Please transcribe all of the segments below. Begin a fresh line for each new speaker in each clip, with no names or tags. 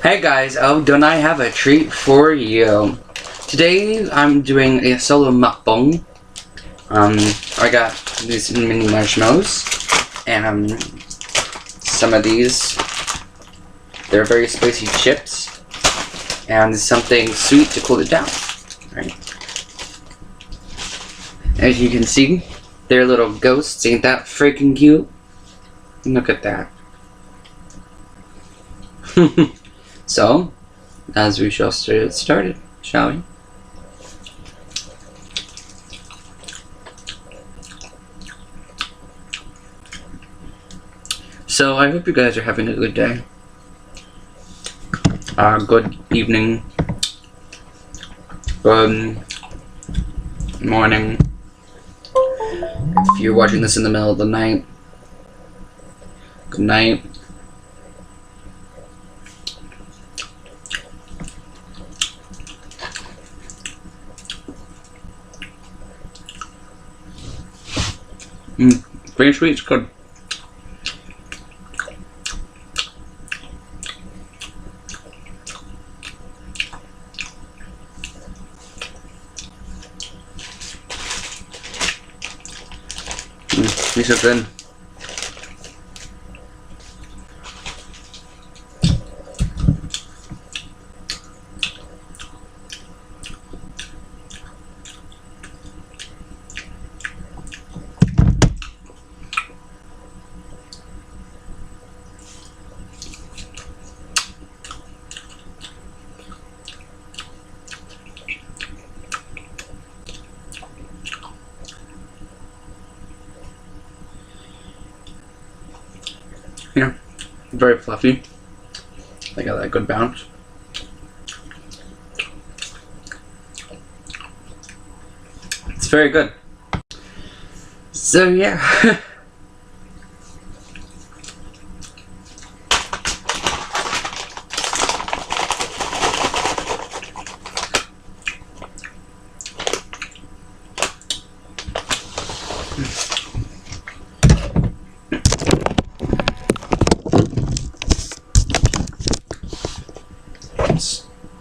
Hey guys, oh, don't I have a treat for you? Today I'm doing a solo mukbang. I got these mini marshmallows and some of these. They're very spicy chips and something sweet to cool it down. Right. As you can see, they're little ghosts. Ain't that freaking cute? Look at that. So, as we shall get started, shall we? So, I hope you guys are having a good day. Good evening. Good morning. If you're watching this in the middle of the night, good night. Very sweet, it's good. These are good. Yeah, very fluffy. They got that good bounce. It's very good. So yeah.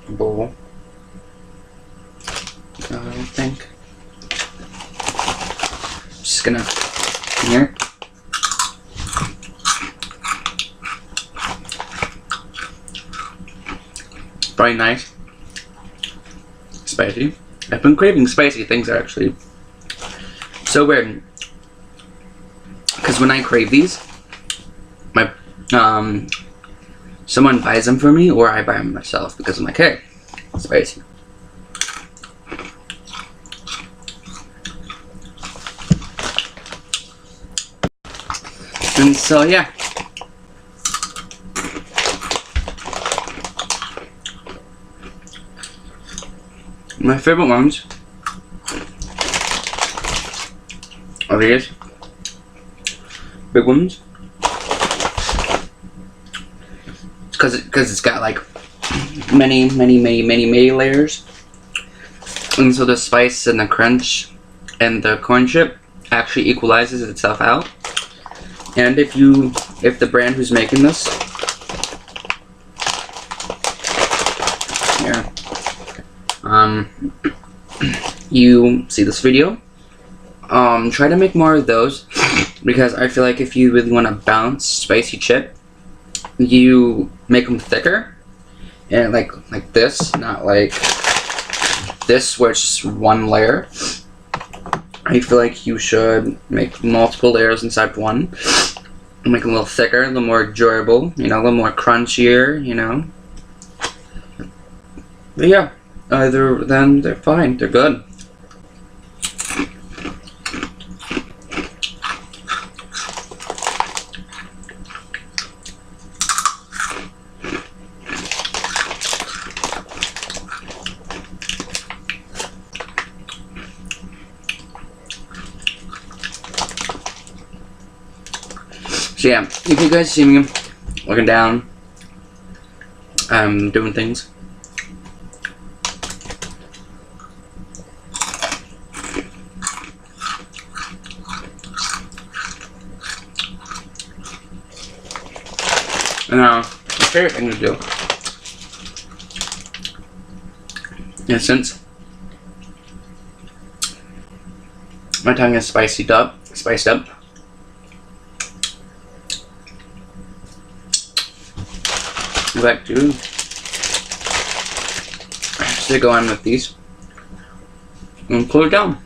Bowl. I think. Just gonna here. Very nice. Spicy. I've been craving spicy things actually. So weird. Because when I crave these, my someone buys them for me, or I buy them myself because I'm like, hey, spicy. And so, yeah. My favorite ones are these big ones. Because it's got like many layers, and so the spice and the crunch and the corn chip actually equalizes itself out. And if the brand who's making this, here, you see this video, try to make more of those, because I feel like if you really want to bounce spicy chip, you make them thicker and like this, not like this where it's just one layer. I feel like you should make multiple layers inside one and make them a little thicker, a little more enjoyable, you know, a little more crunchier, you know. But yeah, either then they're fine, they're good. So yeah, if you guys see me looking down, doing things, and my favorite thing to do And since my tongue is spiced up, I like to go on with these and cool it down.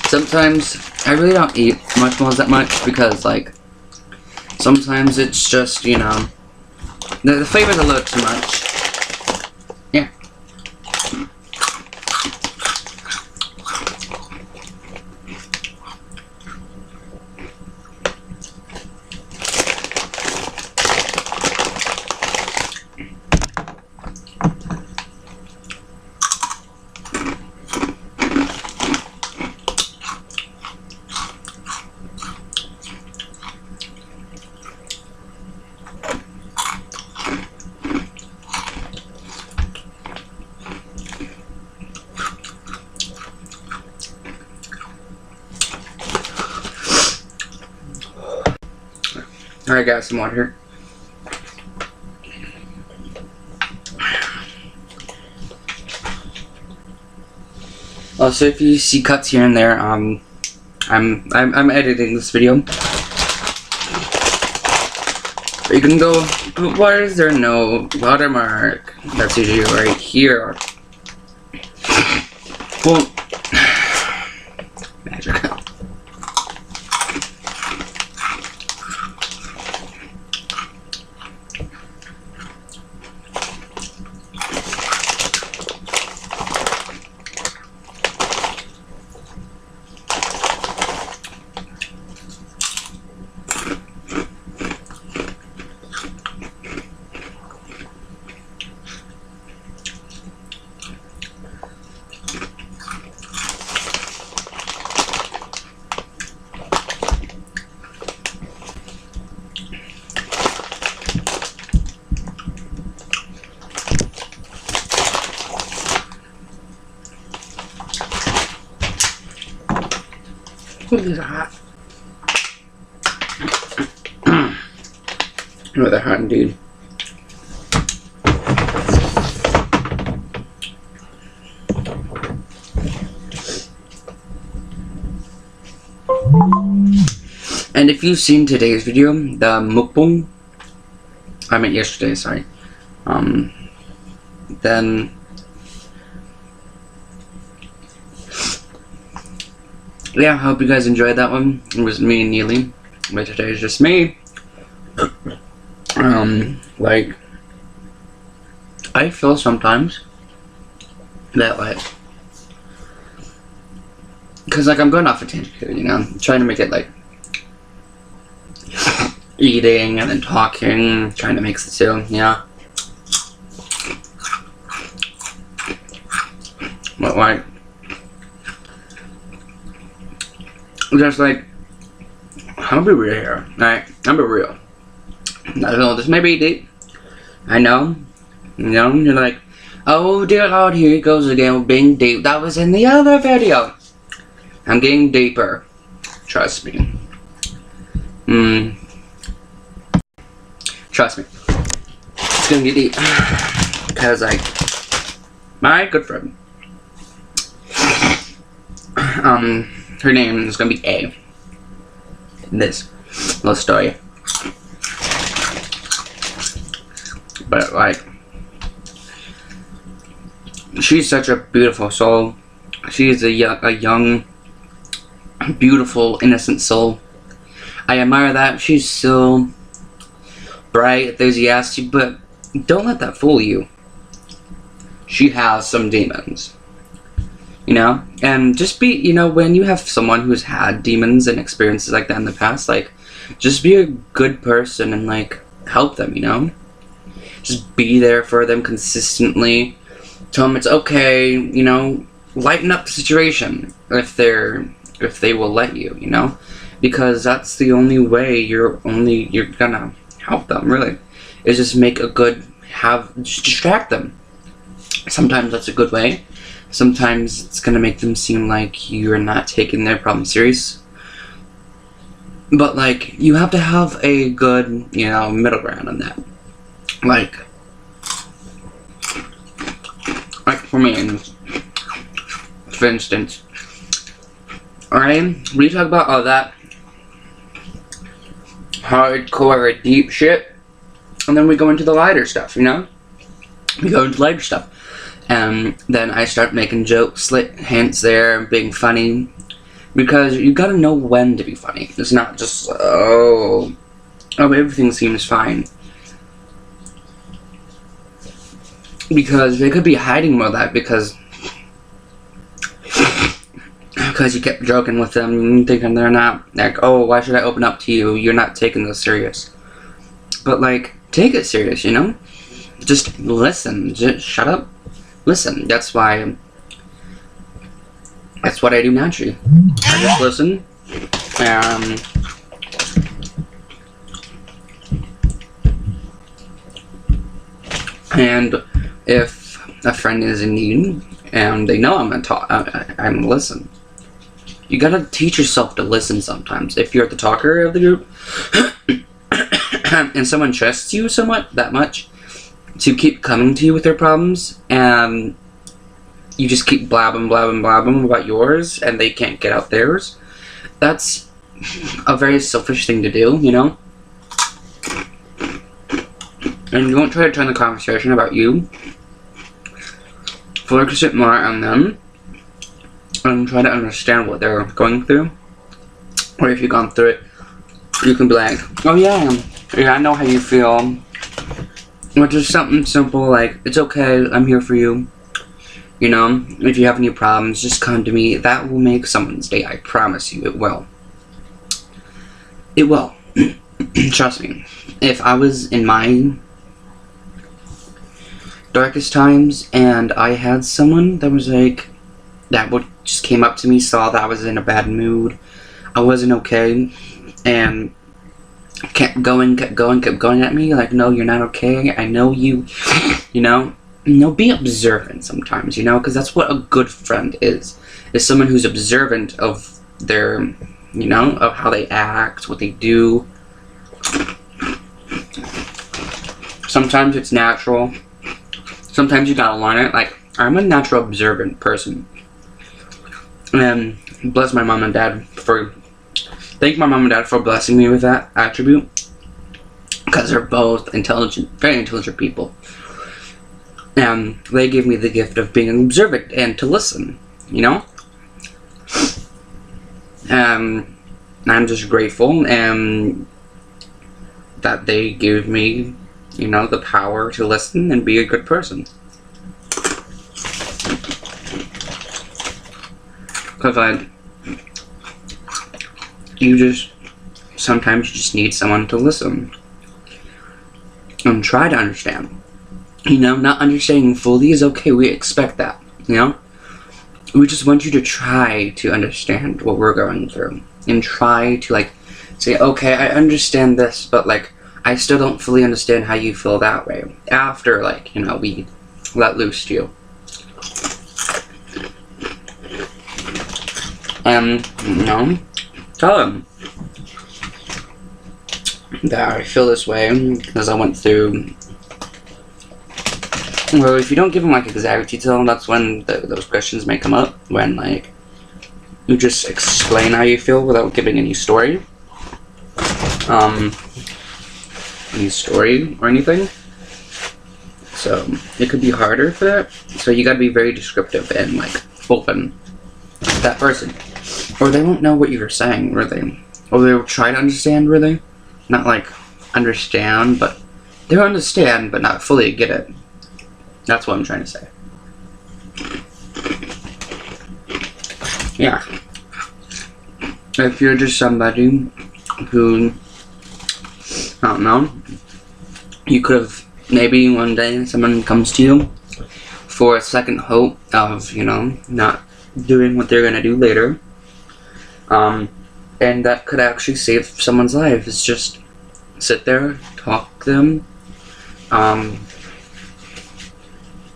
Sometimes I really don't eat marshmallows that much because, like, sometimes it's just, you know, the flavor's a little too much. Yeah. I got some water. Also, if you see cuts here and there, I'm editing this video. But you can go. Why is there no watermark? That's usually right here. Well, magic. Ooh, these are hot. Oh, they're hot indeed. And if you've seen today's video, the MukBang, I meant yesterday, sorry. Then yeah, I hope you guys enjoyed that one. It was me and Neely, but today is just me. Like, I feel sometimes that, like, because, like, I'm going off a tangent here, you know, I'm trying to make it, like, eating and then talking, trying to mix the two, yeah. But, like, just, like, I'll be real here, alright? I'll be real. I don't know, this may be deep. I know. You know, you're like, oh dear Lord, here he goes again with being deep. That was in the other video. I'm getting deeper. Trust me. Trust me. It's gonna get deep. Because, like, my good friend, her name is gonna be A. In this little story. But, like, she's such a beautiful soul. She's a young, beautiful, innocent soul. I admire that. She's so bright, enthusiastic, but don't let that fool you. She has some demons. You know? And just be, you know, when you have someone who's had demons and experiences like that in the past, like, just be a good person and, like, help them, you know? Just be there for them consistently. Tell them it's okay, you know? Lighten up the situation if they will let you, you know? Because that's the only way you're gonna help them, really. Is just make a good, just distract them. Sometimes that's a good way. Sometimes it's gonna make them seem like you're not taking their problem serious. But, like, you have to have a good, you know, middle ground on that. Like for me, for instance, alright, we talk about all that hardcore, deep shit, and then we go into the lighter stuff, you know? We go into lighter stuff. And then I start making jokes, slight hints there, being funny. Because you gotta know when to be funny. It's not just, oh, everything seems fine. Because they could be hiding more of that because you kept joking with them, thinking they're not, like, oh, why should I open up to you? You're not taking this serious. But, like, take it serious, you know? Just listen. Just shut up. Listen. That's what I do naturally. I just listen. And if a friend is in need and they know I'm gonna talk, I'm gonna listen. You gotta teach yourself to listen sometimes. If you're the talker of the group and someone trusts you somewhat that much to keep coming to you with their problems, and you just keep blabbing about yours and they can't get out theirs, that's a very selfish thing to do, you know? And you won't try to turn the conversation about you. Focus it more on them and try to understand what they're going through. Or if you've gone through it, you can be like, oh yeah, I know how you feel. Or just something simple like, it's okay, I'm here for you. You know, if you have any problems, just come to me. That will make someone's day, I promise you, it will. It will. Trust me. If I was in my darkest times and I had someone that was like, that would just came up to me, saw that I was in a bad mood, I wasn't okay, and kept going at me, like, no, you're not okay, I know you, you know, be observant sometimes, you know, because that's what a good friend is someone who's observant of their, you know, of how they act, what they do. Sometimes it's natural, sometimes you gotta learn it. Like, I'm a natural observant person, and bless my mom and dad for, thank my mom and dad for blessing me with that attribute, because they're both intelligent, very intelligent people, and they gave me the gift of being observant and to listen, you know. I'm just grateful and that they gave me, you know, the power to listen and be a good person. Because, like, sometimes you just need someone to listen and try to understand. You know, not understanding fully is okay, we expect that, you know? We just want you to try to understand what we're going through and try to, like, say, okay, I understand this, but, like, I still don't fully understand how you feel that way. After, like, you know, we let loose to you. And, you know, tell them that I feel this way because I went through. Well, if you don't give them, like, exact detail, that's when those questions may come up. When, like, you just explain how you feel without giving any story. Any story or anything. So, it could be harder for that. So, you gotta be very descriptive and, like, open to that person. Or they won't know what you're saying, really. Or they'll try to understand, really. Not, like, understand, but They understand, but not fully get it. That's what I'm trying to say. Yeah. If you're just somebody who, I don't know, you could have, maybe one day someone comes to you for a second hope of, you know, not doing what they're gonna do later. And that could actually save someone's life. It's just sit there, talk to them,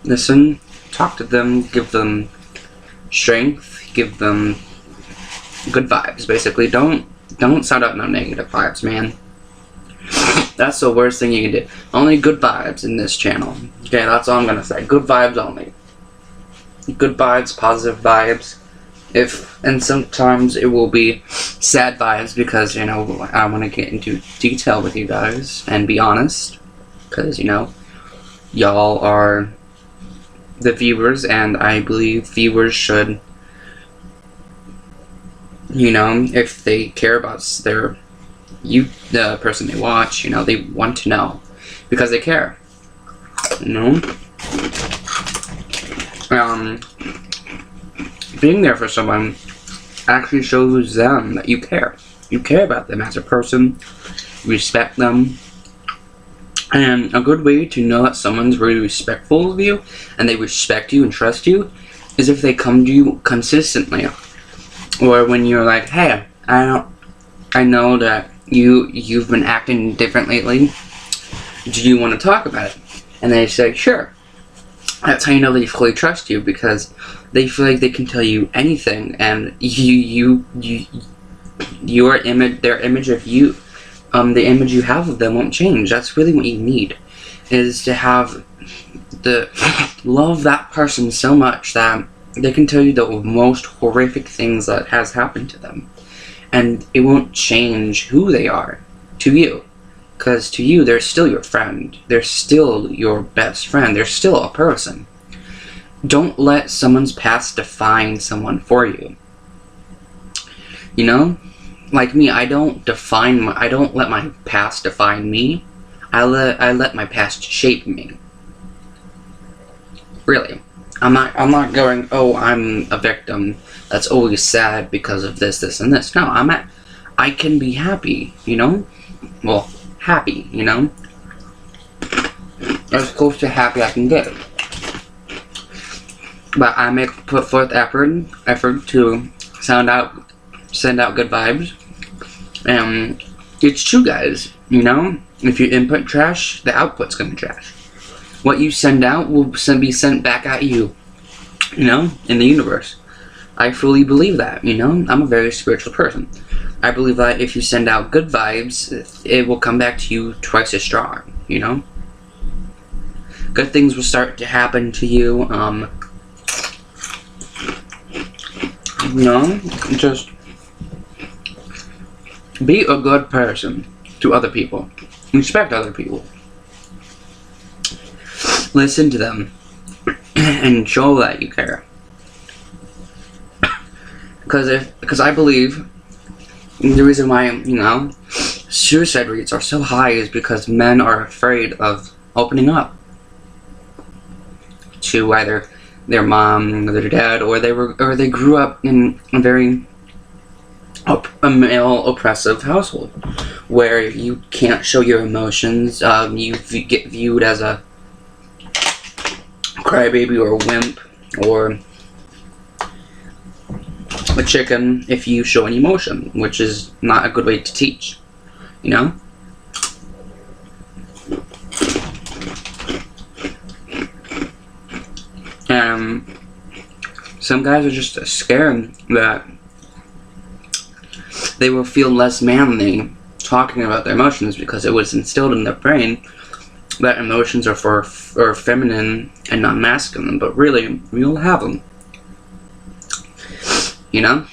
listen, talk to them, give them strength, give them good vibes. Basically, don't sound out no negative vibes, man. That's the worst thing you can do. Only good vibes in this channel. Okay, that's all I'm gonna say. Good vibes only. Good vibes, positive vibes. And sometimes it will be sad vibes because, you know, I want to get into detail with you guys and be honest. Because, you know, y'all are the viewers, and I believe viewers should, you know, if they care about the person they watch, you know, they want to know because they care, you know. Being there for someone actually shows them that you care. You care about them as a person, respect them. And a good way to know that someone's really respectful of you and they respect you and trust you is if they come to you consistently. Or when you're like, hey, I know that you've been acting different lately. Do you want to talk about it? And they say, sure. That's how you know they fully trust you, because they feel like they can tell you anything, and their image of you, the image you have of them won't change. That's really what you need, is to have love that person so much that they can tell you the most horrific things that has happened to them, and it won't change who they are to you. Because to you, they're still your friend. They're still your best friend. They're still a person. Don't let someone's past define someone for you. You know? Like me, I don't let my past define me. I let my past shape me. Really. I'm not going, oh, I'm a victim that's always sad because of this, and this. No, I can be happy, you know? Well, happy, you know? As close to happy I can get. But I put forth effort to send out good vibes. And it's true, guys, you know? If you input trash, the output's gonna trash. What you send out will be sent back at you, you know, in the universe. I fully believe that, you know? I'm a very spiritual person. I believe that if you send out good vibes, it will come back to you twice as strong, you know? Good things will start to happen to you, you know? Just be a good person to other people. Respect other people. Listen to them and show that you care. Because I believe the reason why, you know, suicide rates are so high is because men are afraid of opening up to either their mom or their dad, or they grew up in a very male oppressive household where you can't show your emotions. You get viewed as a crybaby or a wimp or a chicken if you show an emotion, which is not a good way to teach, you know? Some guys are just scared that they will feel less manly talking about their emotions because it was instilled in their brain that emotions are for feminine and not masculine, but really, we all have them. You know?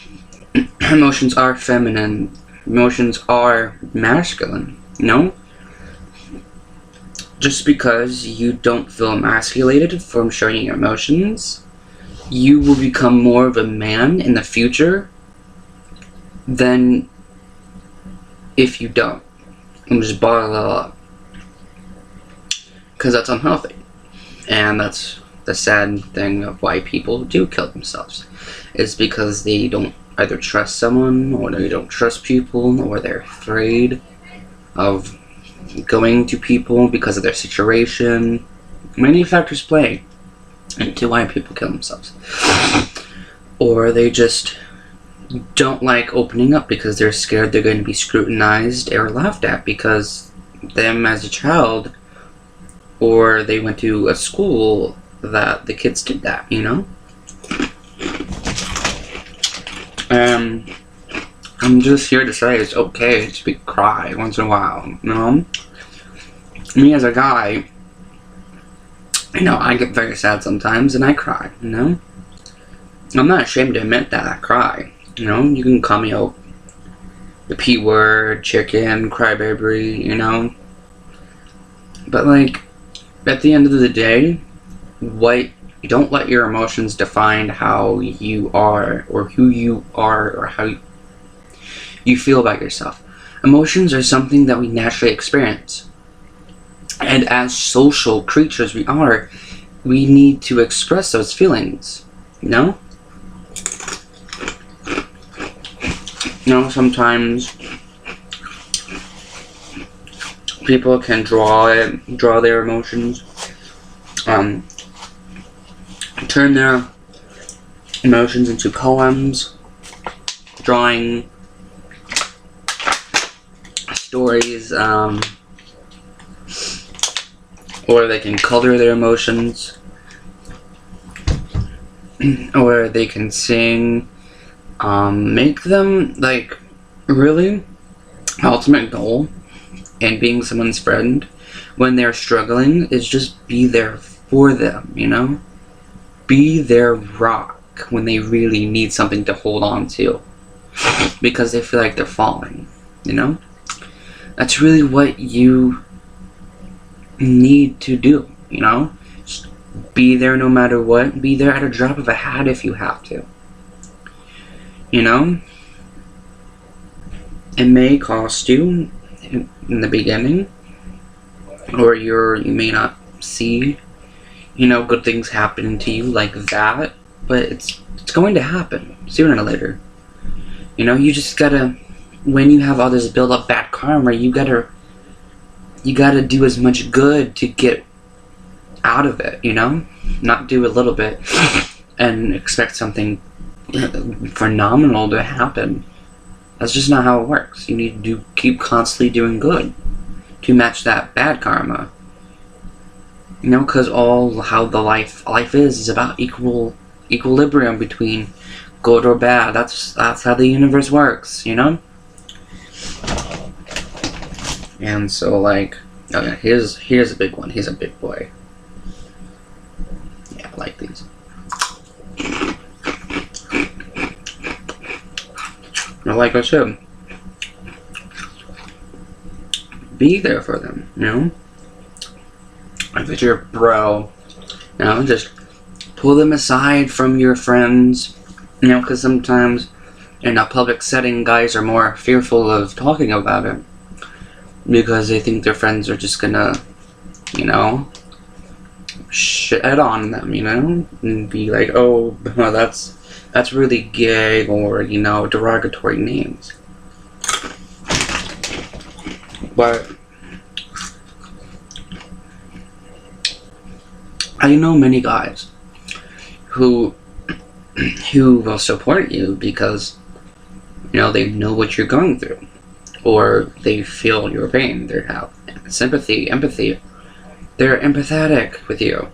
Emotions are feminine. Emotions are masculine. You know? Just because you don't feel emasculated from showing your emotions, you will become more of a man in the future than if you don't. And just bottle it all up. because that's unhealthy. And that's the sad thing of why people do kill themselves, is because they don't either trust someone, or they don't trust people, or they're afraid of going to people because of their situation. Many factors play into why people kill themselves. Or they just don't like opening up because they're scared they're going to be scrutinized or laughed at because them as a child, or they went to a school that the kids did that, you know? I'm just here to say it's okay to cry once in a while, you know? Me as a guy, you know, I get very sad sometimes and I cry, you know? I'm not ashamed to admit that I cry, you know? You can call me the P word, chicken, crybaby, you know? But like, at the end of the day, don't let your emotions define how you are, or who you are, or how you feel about yourself. Emotions are something that we naturally experience. And as social creatures we need to express those feelings, you know? You know, sometimes people can draw their emotions, turn their emotions into poems, drawing, stories, or they can color their emotions, or they can sing. Make them, like, really, ultimate goal in being someone's friend when they're struggling is just be there for them, you know? Be their rock when they really need something to hold on to because they feel like they're falling, you know? That's really what you need to do, you know? Just be there no matter what. Be there at a drop of a hat if you have to. You know? It may cost you in the beginning, or you may not see, you know, good things happening to you like that, but it's going to happen sooner or later. You know, you just gotta, when you have others build up bad karma, you gotta do as much good to get out of it, you know? Not do a little bit and expect something phenomenal to happen. That's just not how it works. You need to keep constantly doing good to match that bad karma. You know, because how the life is about equilibrium between good or bad. That's how the universe works, you know? And so, like, okay, here's a big one. He's a big boy. Yeah, I like these. Like I said, be there for them, you know? If it's your bro, you know, just pull them aside from your friends, you know, because sometimes in a public setting, guys are more fearful of talking about it because they think their friends are just gonna, you know, shit on them, you know, and be like, oh, that's really gay, or, you know, derogatory names. But I know many guys who will support you because, you know, they know what you're going through, or they feel your pain. They have sympathy, empathy. They're empathetic with you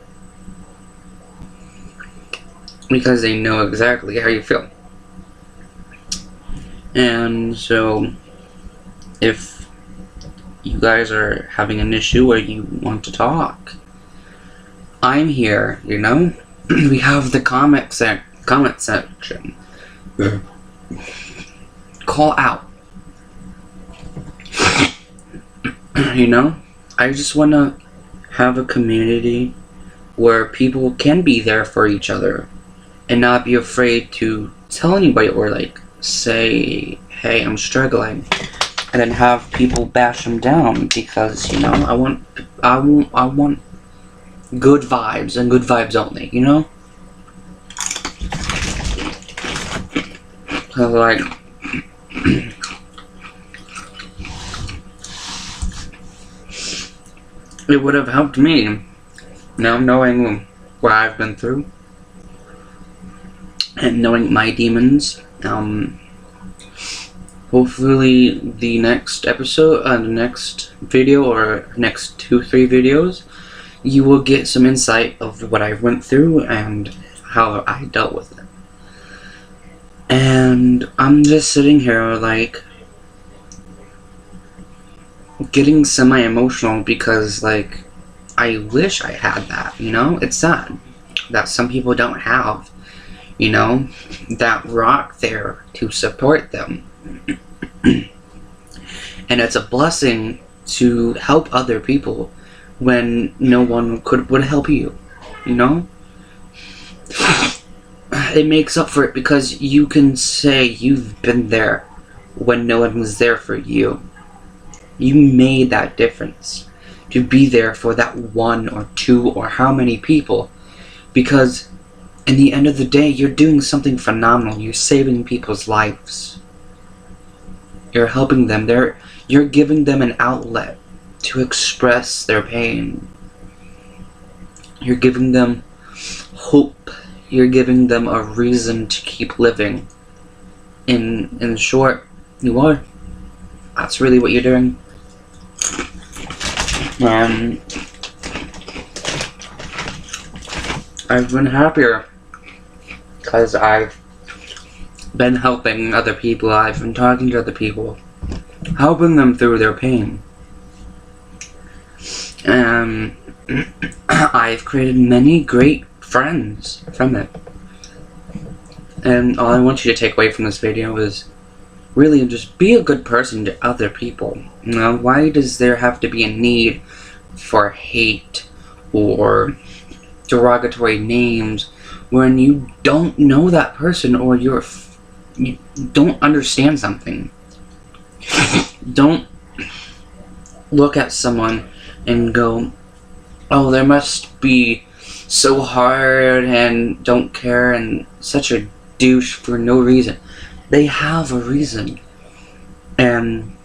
because they know exactly how you feel. And so, if you guys are having an issue or you want to talk, I'm here, you know? We have the comment section. Call out. You know? I just want to have a community where people can be there for each other and not be afraid to tell anybody, or like say, hey, I'm struggling, and then have people bash them down because, you know, I want good vibes and good vibes only, you know? So like, it would have helped me, you know, knowing what I've been through and knowing my demons. Hopefully the next episode, the next video, or next 2-3 videos, you will get some insight of what I went through and how I dealt with it. And I'm just sitting here like getting semi-emotional because like I wish I had that, you know? It's sad that some people don't have, you know, that rock there to support them. And it's a blessing to help other people when no one would help you, you know? It makes up for it because you can say you've been there when no one was there for you. You made that difference to be there for that 1 or 2 or how many people, because in the end of the day you're doing something phenomenal. You're saving people's lives. You're helping them. You're giving them an outlet to express their pain. You're giving them hope. You're giving them a reason to keep living. In short, you are. That's really what you're doing. I've been happier because I've been helping other people. I've been talking to other people, helping them through their pain. I've created many great friends from it. And all I want you to take away from this video is really just be a good person to other people. You know, why does there have to be a need for hate or derogatory names when you don't know that person or you don't understand something? Don't look at someone and go, oh, they must be so hard and don't care and such a douche for no reason. They have a reason, and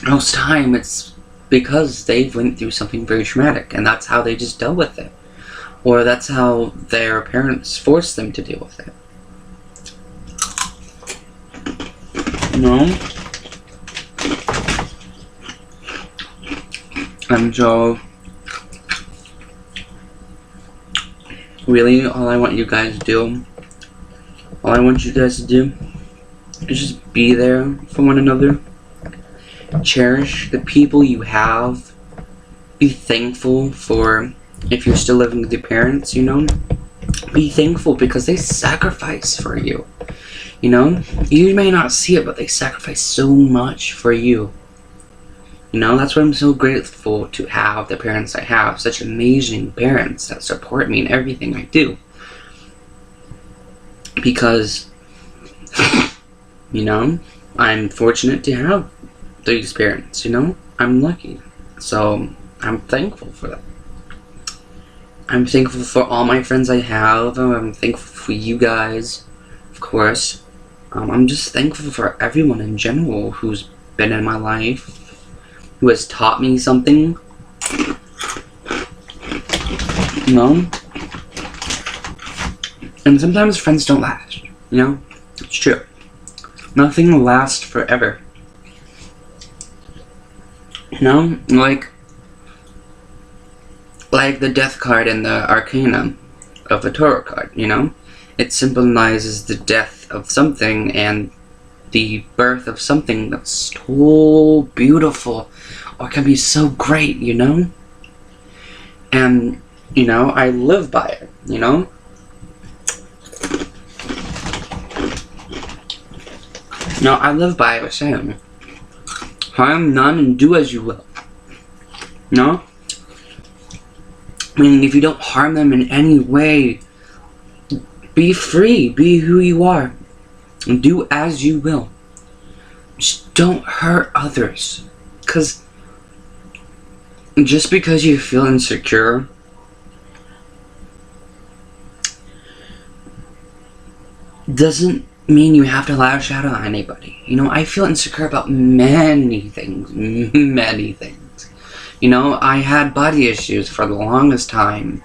most time it's because they went through something very traumatic and that's how they just dealt with it, or that's how their parents forced them to deal with it, you know? And so really all I want you guys to do is just be there for one another. Cherish the people you have. Be thankful for, if you're still living with your parents, you know, be thankful because they sacrifice for you. You know, you may not see it, but they sacrifice so much for you. You know, that's why I'm so grateful to have the parents I have. Such amazing parents that support me in everything I do. Because, you know, I'm fortunate to have these parents, you know? I'm lucky. So, I'm thankful for that. I'm thankful for all my friends I have. I'm thankful for you guys, of course. I'm just thankful for everyone in general who's been in my life, who has taught me something. You know? And sometimes friends don't last, you know? It's true. Nothing lasts forever. You know? Like the death card in the Arcana of a tarot card, you know? It symbolizes the death of something and the birth of something that's so beautiful or can be so great, you know? And, you know, I live by it, you know? No, I live by a saying, harm none and do as you will. No? Meaning if you don't harm them in any way, be free, be who you are, and do as you will. Just don't hurt others. Because just because you feel insecure doesn't mean you have to lash out on anybody. You know, I feel insecure about many things. Many things. You know, I had body issues for the longest time.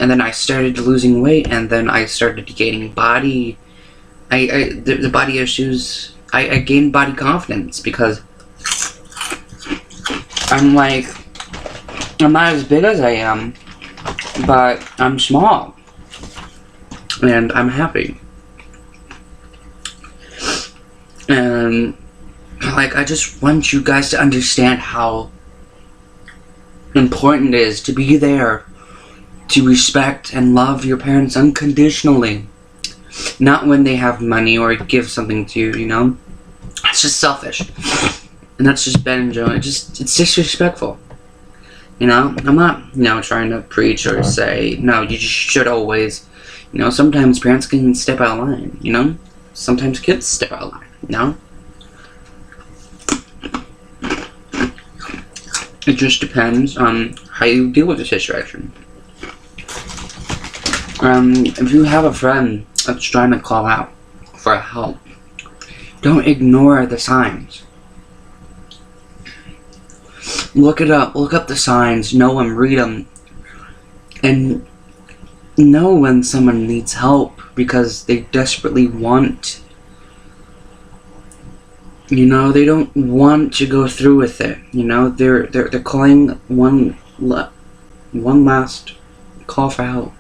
And then I started losing weight, and then I started gaining body... the body issues... I gained body confidence, because... I'm like... I'm not as big as I am, but I'm small. And I'm happy. And, like, I just want you guys to understand how important it is to be there to respect and love your parents unconditionally. Not when they have money or give something to you, you know? It's just selfish. And that's just Ben and Joe. It's disrespectful. You know? I'm not, you know, trying to preach or say, no, you just should always... You know, sometimes parents can step out of line, you know? Sometimes kids step out of line, you know? It just depends on how you deal with the situation. If you have a friend that's trying to call out for help, don't ignore the signs. Look it up. Look up the signs. Know them. Read them. And know when someone needs help because they desperately want. You know, they don't want to go through with it. You know, they're calling one last call for help.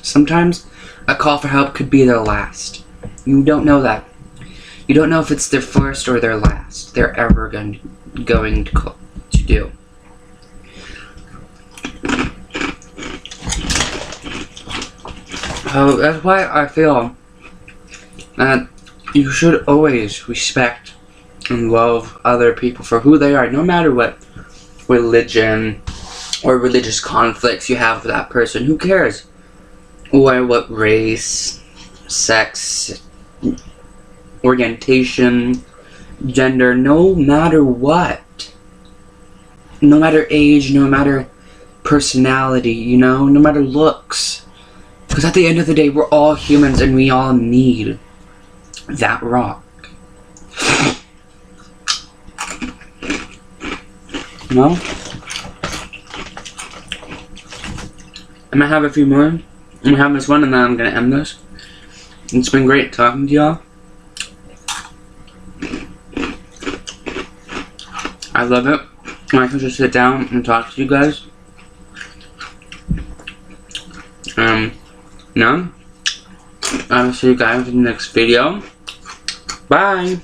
Sometimes a call for help could be their last. You don't know that. You don't know if it's their first or their last they're ever going to do. So that's why I feel that you should always respect and love other people for who they are, no matter what religion or religious conflicts you have with that person. Who cares? Or what race, sex, orientation, gender, no matter what. No matter age, no matter personality, you know, no matter looks. Because at the end of the day, we're all humans and we all need that rock. You know? I'm gonna have a few more. I'm gonna have this one and then I'm gonna end this. It's been great talking to y'all. I love it when I can just sit down and talk to you guys. No, I'll see you guys in the next video. Bye.